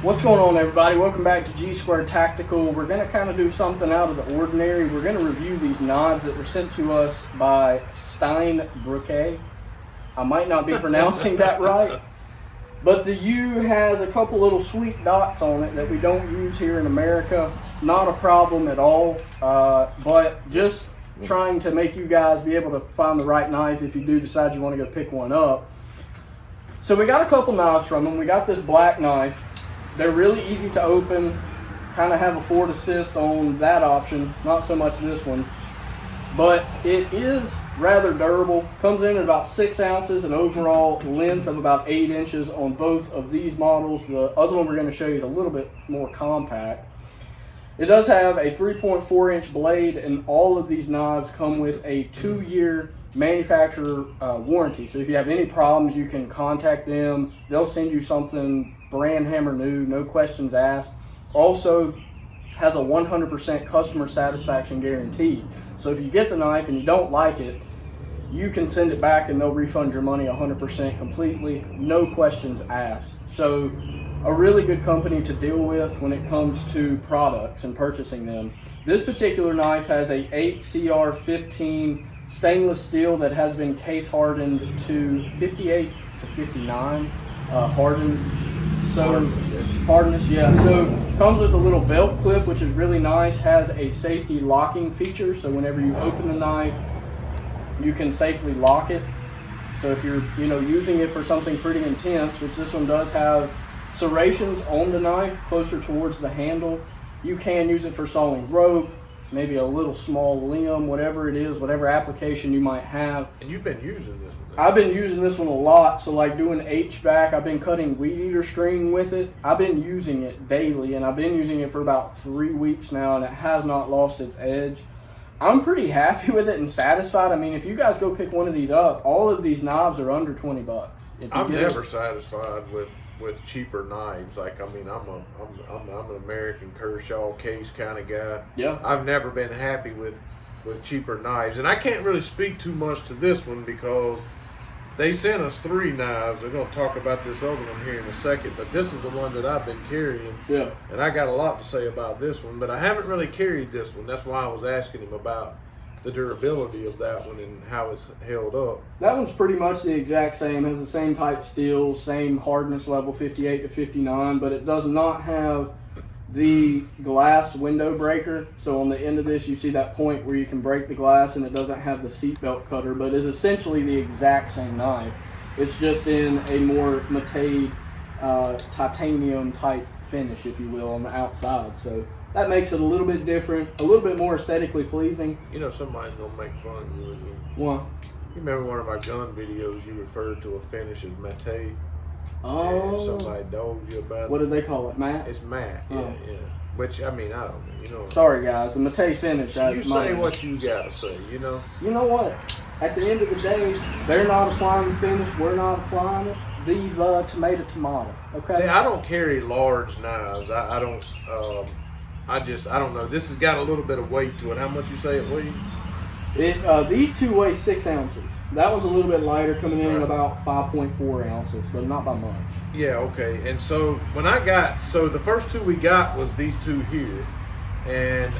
What's going on, everybody? Welcome back to G Square Tactical. We're going to kind of do something out of the ordinary. We're going to review these knives that were sent to us by Steinbrucke. I might not be pronouncing that right, but the U has a couple little sweet dots on it that we don't use here in America. Not a problem at all, but just trying to make you guys be able to find the right knife if you do decide you want to go pick one up. So we got a couple knives from them. We got this black knife. They're really easy to open, kind of have a forward assist on that option, not so much this one. But it is rather durable, comes in at about 6 ounces, an overall length of about 8 inches on both of these models. The other one we're going to show you is a little bit more compact. It does have a 3.4 inch blade, and all of these knives come with a 2-year manufacturer warranty. So if you have any problems, you can contact them. They'll send you something brand hammer new, no questions asked. Also has a 100% customer satisfaction guarantee. So if you get the knife and you don't like it, you can send it back and they'll refund your money 100% completely, no questions asked. So a really good company to deal with when it comes to products and purchasing them. This particular knife has a 8CR15 stainless steel that has been case hardened to 58 to 59 hardened. So hardness, yeah. So comes with a little belt clip, which is really nice. Has a safety locking feature, so whenever you open the knife, you can safely lock it. So if you're, using it for something pretty intense, which this one does have serrations on the knife closer towards the handle, you can use it for sawing rope, maybe a little small limb, whatever it is, whatever application you might have. And you've been using this one? I've been using this one a lot. So like doing HVAC, I've been cutting weed eater string with it. I've been using it daily, and I've been using it for about 3 weeks now, and it has not lost its edge. I'm pretty happy with it and satisfied. I mean, if you guys go pick one of these up, all of these knives are under 20 bucks. I'm never satisfied with cheaper knives. Like, I mean, I'm an American Kershaw case kind of guy. Yeah. I've never been happy with cheaper knives. And I can't really speak too much to this one because they sent us 3 knives. They're going to talk about this other one here in a second, but this is the one that I've been carrying. Yeah. And I got a lot to say about this one, but I haven't really carried this one. That's why I was asking him about the durability of that one and how it's held up. That one's pretty much the exact same, has the same type steel, same hardness level, 58 to 59, but it does not have the glass window breaker. So on the end of this, you see that point where you can break the glass, and it doesn't have the seatbelt cutter, but is essentially the exact same knife. It's just in a more matte titanium type finish, if you will, on the outside. So that makes it a little bit different, a little bit more aesthetically pleasing. You know, somebody's gonna make fun of you. What? You remember one of our gun videos, you referred to a finish as matte? Oh. And somebody told you about it. What did they call it, matte? It's matte, yeah, Oh. yeah. Which, I mean, I don't know, you know. Sorry, guys, the matte finish. You say what you gotta say, you know. You know what? At the end of the day, they're not applying the finish. We're not applying it. These tomato. Okay. See, I don't carry large knives. I don't. I don't know. This has got a little bit of weight to it. How much you say it weighs? These two weigh 6 ounces. That one's a little bit lighter, coming in at about 5.4 ounces, but not by much. Yeah, okay. And so the first 2 we got was these 2 here. And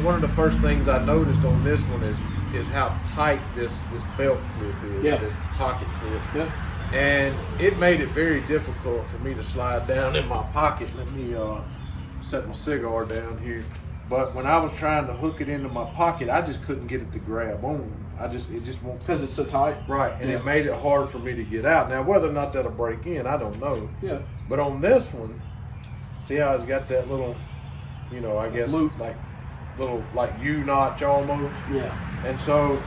one of the first things I noticed on this one is how tight this belt clip is, yeah. This pocket clip. Yeah. And it made it very difficult for me to slide down in my pocket. Let me set my cigar down here. But when I was trying to hook it into my pocket, I just couldn't get it to grab on. It just won't. Because it's so tight. Right, and yeah. It made it hard for me to get out. Now, whether or not that'll break in, I don't know. Yeah. But on this one, see how it's got that little, I guess loop, like U-notch almost. Yeah. And so,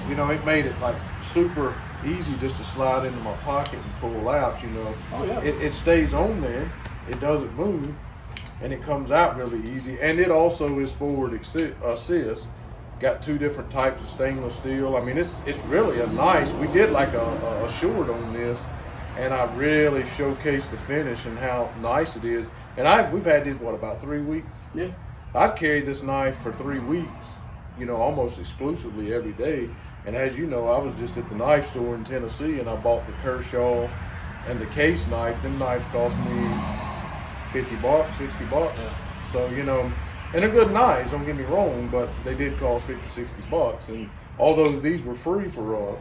it made it like super easy just to slide into my pocket and pull out. Oh yeah. It stays on there. It doesn't move. And it comes out really easy, and it also is forward assist. Got 2 different types of stainless steel. I mean, it's really a nice. We did like a short on this, and I really showcased the finish and how nice it is. And we've had these about 3 weeks. Yeah. I've carried this knife for 3 weeks, almost exclusively every day. And as you know, I was just at the knife store in Tennessee, and I bought the Kershaw and the case knife. Them knives cost me $50, $60. Yeah. So, you know, and they're good knives, don't get me wrong, but they did cost $50, $60. And although these were free for us,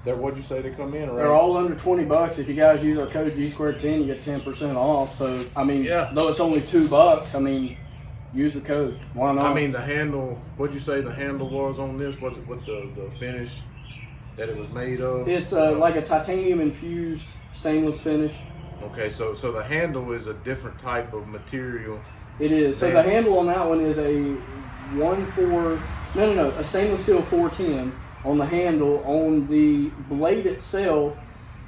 what'd you say they come in around? They're all under $20. If you guys use our code G210, you get 10% off. So, I mean, though it's only $2, I mean, use the code. Why not? I mean, the handle, what'd you say the handle was on this? What the finish that it was made of? It's like a titanium infused stainless finish. Okay, so the handle is a different type of material. It is. So the handle on that one is a a stainless steel 410 on the handle. On the blade itself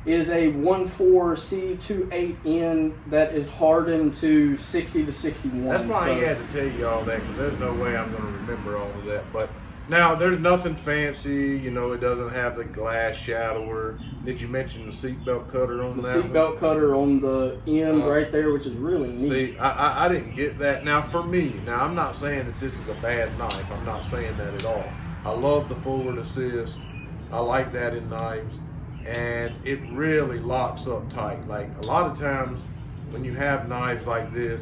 is a 14C28N that is hardened to 60 to 61. That's why I had to tell you all that, because there's no way I'm going to remember all of that. But now, there's nothing fancy. You know, it doesn't have the glass shadower. Did you mention the seatbelt cutter on that? The seatbelt cutter on the end right there, which is really neat. See, I didn't get that. Now, for me, I'm not saying that this is a bad knife. I'm not saying that at all. I love the forward assist. I like that in knives. And it really locks up tight. Like, a lot of times when you have knives like this,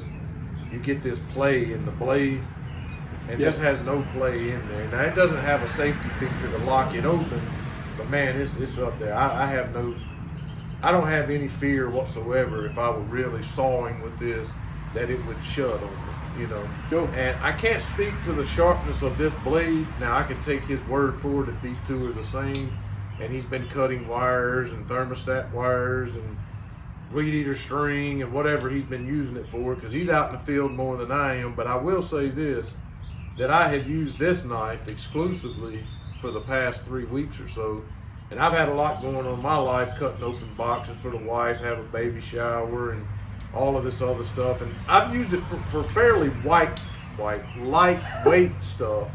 you get this play in the blade, and this has no play in there. Now, it doesn't have a safety feature to lock it open, but man, it's up there. I don't have any fear whatsoever if I were really sawing with this that it would shut on me, you know. Sure. And I can't speak to the sharpness of this blade. Now, I can take his word for it that these two are the same. And he's been cutting wires and thermostat wires and weed eater string and whatever he's been using it for, because he's out in the field more than I am. But I will say this, that I have used this knife exclusively for the past 3 weeks or so. And I've had a lot going on in my life, cutting open boxes for the wife, have a baby shower, and all of this other stuff. And I've used it for fairly lightweight stuff.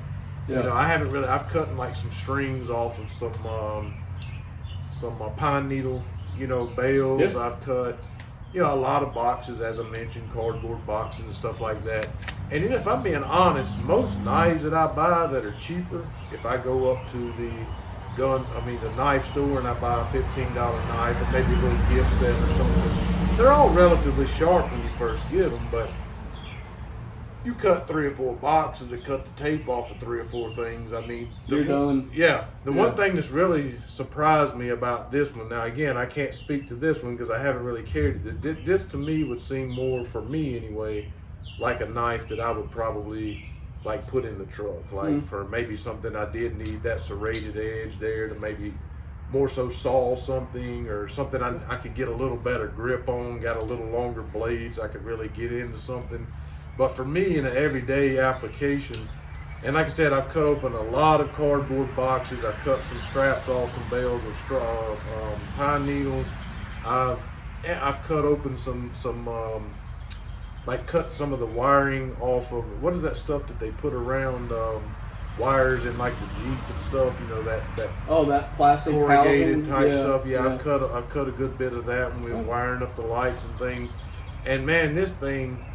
Yeah. You know, I've cut like some strings off of some pine needle, you know, bales. Yep. I've cut, you know, a lot of boxes, as I mentioned, cardboard boxes and stuff like that. And then if I'm being honest, most knives that I buy that are cheaper, if I go up to the knife store and I buy a $15 knife and maybe a little gift set or something, they're all relatively sharp when you first get them, but you cut 3 or 4 boxes and cut the tape off of 3 or 4 things. I mean, you're done. Yeah. The one thing that's really surprised me about this one, now again, I can't speak to this one because I haven't really carried it. This to me would seem more, for me anyway, like a knife that I would probably like put in the truck, like for maybe something I did need that serrated edge there to maybe more so saw something, or something I could get a little better grip on, got a little longer blades, I could really get into something. But for me, in an everyday application, and like I said, I've cut open a lot of cardboard boxes. I've cut some straps off some bales of pine needles. I've cut open some cut some of the wiring off of, what is that stuff that they put around wires in like the Jeep and stuff? You know, that that plastic corrugated housing type stuff. Yeah, I've cut a good bit of that when we were wiring up the lights and things. And man, this thing,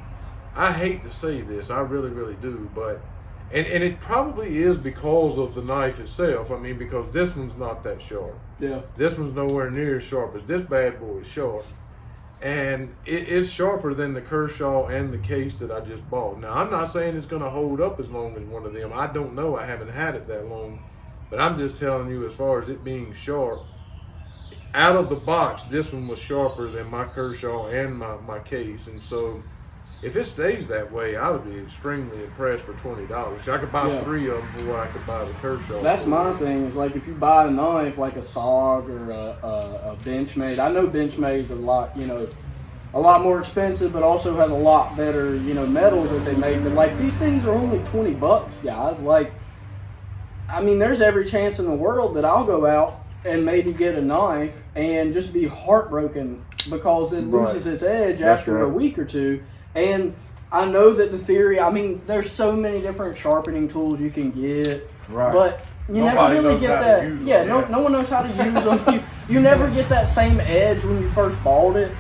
I hate to say this, I really, really do, but, and it probably is because of the knife itself. I mean, because this one's not that sharp. Yeah. This one's nowhere near as sharp as this bad boy is sharp. And it's sharper than the Kershaw and the case that I just bought. Now, I'm not saying it's going to hold up as long as one of them. I don't know. I haven't had it that long. But I'm just telling you, as far as it being sharp, out of the box, this one was sharper than my Kershaw and my case. And so, if it stays that way, I would be extremely impressed for $20. I could buy 3 of them before I could buy the Kershaw. That's my thing, is like if you buy a knife like a SOG or a Benchmade. I know Benchmade's a lot more expensive, but also has a lot better, metals that they make. But like, these things are only $20, guys. Like, I mean, there's every chance in the world that I'll go out and maybe get a knife and just be heartbroken because it loses its edge after a week or two. And I know that the theory, I mean, there's so many different sharpening tools you can get, but you never really get that. No one knows how to use them. You never get that same edge when you first bought it.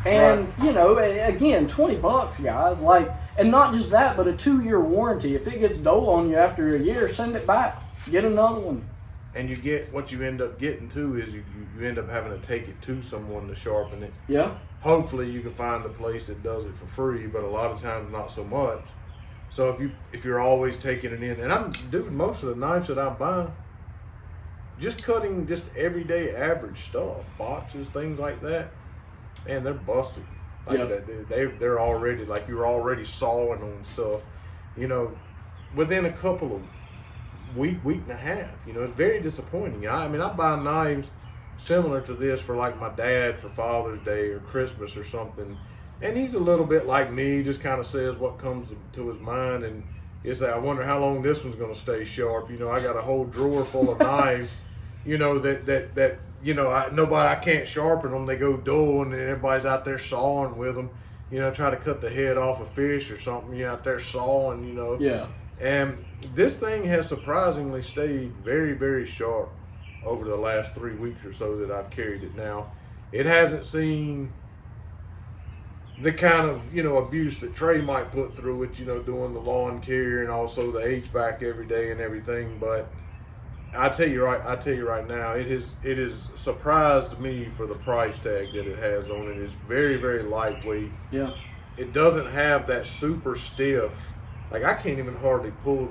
And, again, $20, guys. Like, and not just that, but a 2-year warranty. If it gets dull on you after a year, send it back. Get another one. And you get what you end up getting too is you end up having to take it to someone to sharpen it. Yeah. Hopefully you can find a place that does it for free, but a lot of times not so much. So if you're always taking it in, and I'm doing most of the knives that I'm buying, just cutting just everyday average stuff, boxes, things like that, and they're busted. Like they're already, like you're already sawing on stuff, you know, within a couple of week and a half. You know, it's very disappointing. I mean, I buy knives similar to this for like my dad for Father's Day or Christmas or something, and he's a little bit like me, just kind of says what comes to his mind, and you say, I wonder how long this one's going to stay sharp. You know, I got a whole drawer full of knives, you know, that you know, I can't sharpen them. They go dull, and then everybody's out there sawing with them, you know, try to cut the head off a fish or something. You're out there sawing, you know. Yeah. And this thing has surprisingly stayed very, very sharp over the last 3 weeks or so that I've carried it now. It hasn't seen the kind of, you know, abuse that Trey might put through it, you know, doing the lawn care and also the HVAC every day and everything. But I tell you right now, it has surprised me for the price tag that it has on it. It's very, very lightweight. Yeah. It doesn't have that super stiff. Like I can't even hardly pull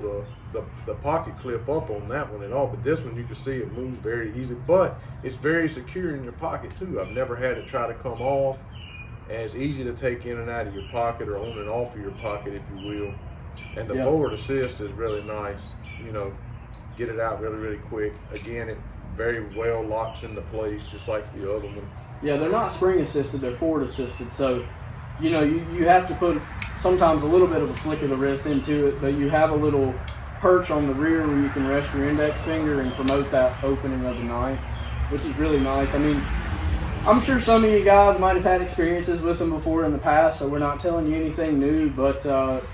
the pocket clip up on that one at all. But this one, you can see it moves very easy. But it's very secure in your pocket too. I've never had it try to come off. And it's easy to take in and out of your pocket or on and off of your pocket, if you will. And the forward assist is really nice. You know, get it out really, really quick. Again, it very well locks into place, just like the other one. Yeah, they're not spring assisted; they're forward assisted. So, you know, you have to put sometimes a little bit of a flick of the wrist into it, but you have a little perch on the rear where you can rest your index finger and promote that opening of the knife, which is really nice. I mean, I'm sure some of you guys might have had experiences with them before in the past, so we're not telling you anything new, but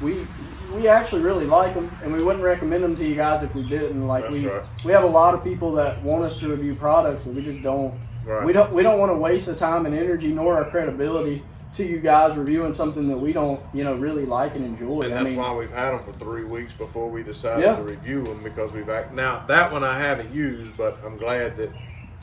we actually really like them, and we wouldn't recommend them to you guys if we didn't. Like we have a lot of people that want us to review products, but we just don't. Right. We don't want to waste the time and energy nor our credibility to you guys reviewing something that we don't, you know, really like and enjoy. And that's why we've had them for 3 weeks before we decided to review them, because now that one I haven't used, but I'm glad that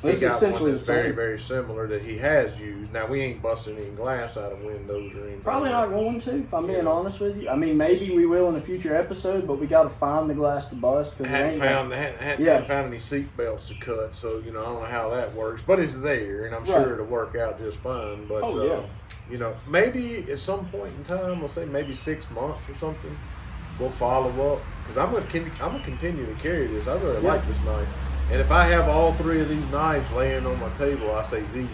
It's he got essentially one that's the same. very, very similar that he has used. Now, we ain't busting any glass out of windows or anything. Probably not going to, if I'm being honest with you. I mean, maybe we will in a future episode, but we got to find the glass to bust. I hadn't found any seat belts to cut, so, you know, I don't know how that works. But it's there, and I'm sure it'll work out just fine. But, you know, maybe at some point in time, we'll say maybe 6 months or something, we'll follow up. Because I'm gonna continue to carry this. I really like this knife. And if I have all 3 of these knives laying on my table, I say these.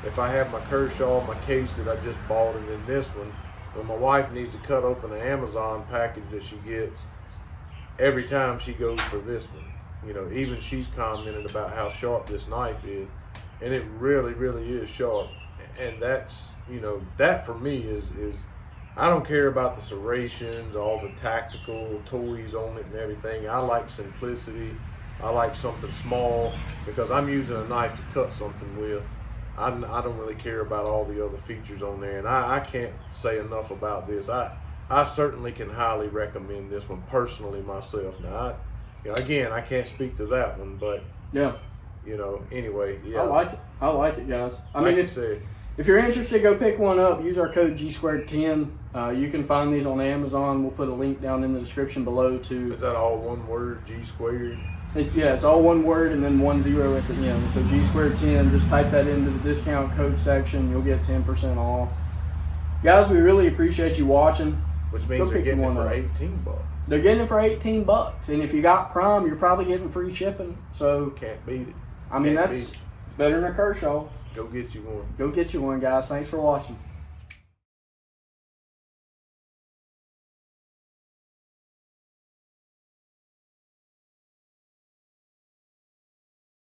If I have my Kershaw, my case that I just bought, and then this one, when my wife needs to cut open the Amazon package that she gets, every time she goes for this one. You know, even she's commented about how sharp this knife is. And it really, really is sharp. And that's, you know, that for me is I don't care about the serrations, all the tactical toys on it and everything. I like simplicity. I like something small because I'm using a knife to cut something with. I don't really care about all the other features on there, and I can't say enough about this. I certainly can highly recommend this one personally myself. Now, again, I can't speak to that one, but you know, anyway, I like it, guys. I mean, if you're interested, go pick one up. Use our code G210. You can find these on Amazon. We'll put a link down in the description below too. Is that all one word, G2? It's all one word and then 10 at the end. So G210, just type that into the discount code section. You'll get 10% off. Guys, we really appreciate you watching. Which means they're getting it for $18. They're getting it for $18. And if you got Prime, you're probably getting free shipping. So can't beat it. I mean, that's better than a Kershaw. Go get you one. Go get you one, guys. Thanks for watching.